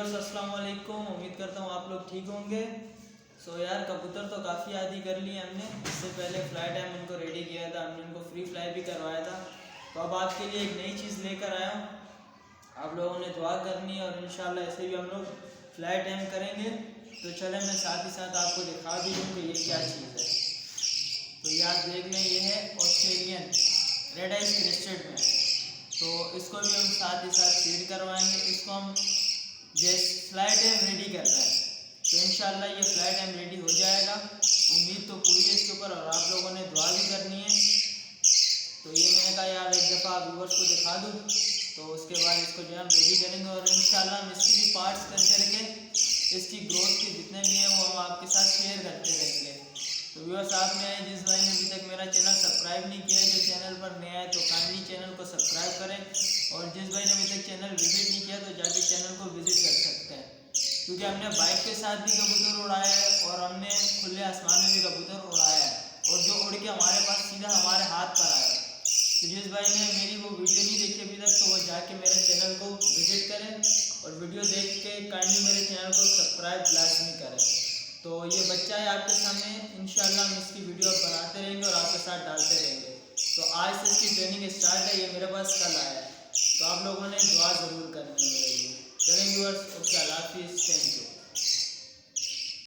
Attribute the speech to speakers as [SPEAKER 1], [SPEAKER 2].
[SPEAKER 1] Viewers अस्सलाम वालेकुम। उम्मीद करता हूँ आप लोग ठीक होंगे। यार कबूतर तो काफ़ी आदी कर लिए हमने। इससे पहले फ्लाई टाइम उनको रेडी किया था, हमने उनको फ्री फ्लाई भी करवाया था। तो अब आपके लिए एक नई चीज़ लेकर आया हूँ। आप लोगों ने दुआ करनी है और इंशाल्लाह ऐसे भी हम लोग फ्लाई टाइम करेंगे। तो चले मैं साथ ही साथ आपको दिखा भी दूँ कि ये क्या चीज़ है। तो ये आप देख लें, ये है ऑस्ट्रेलियन रेड आइज क्रेस्टेड में। तो इसको भी हम साथ ही साथ फीड करवाएंगे। इसको हम जैसे फ्लाई टाइम रेडी कर रहे हैं, तो इंशाल्लाह ये फ्लाई टाइम रेडी हो जाएगा। उम्मीद तो पूरी है इसके ऊपर और आप लोगों ने दुआ भी करनी है। तो ये मैंने कहा यार एक दफ़ा व्यूअर्स को दिखा दूँ, तो उसके बाद इसको जो हम रेडी करेंगे और इंशाल्लाह हम इसकी भी पार्ट्स करके इसकी ग्रोथ के जितने भी हैं वो हम आपके साथ शेयर करते रहेंगे। तो व्यूअर्स आप में आए जिस भाई ने अभी तक मेरा चैनल सब्सक्राइब नहीं किया, जो चैनल पर नया है तो काइंडली चैनल को सब्सक्राइब करें, और जिस भाई ने अभी तक चैनल विजिट नहीं किया तो जाके चैनल को विजिट कर सकते हैं। क्योंकि हमने बाइक के साथ भी कबूतर उड़ाया है और हमने खुले आसमान में भी कबूतर उड़ाया है, और जो उड़ के हमारे पास सीधा हमारे हाथ पर आया। तो जिस भाई ने मेरी वो वीडियो नहीं देखी अभी तक, तो वो जाके मेरे चैनल को विजिट करें और वीडियो देख के काइंडली मेरे चैनल को सब्सक्राइब लाजमी करें। तो ये बच्चा है आपके सामने, इंशाल्लाह हम इसकी वीडियो बनाते रहेंगे और आपके साथ डालते रहेंगे। तो आज से इसकी ट्रेनिंग स्टार्ट है, ये मेरे पास कल आया है। तो आप लोगों ने दुआ ज़रूर करनी है मेरे लिए। चलें व्यूअर्स, ओके, अल्लाह हाफिज़, थैंक यू।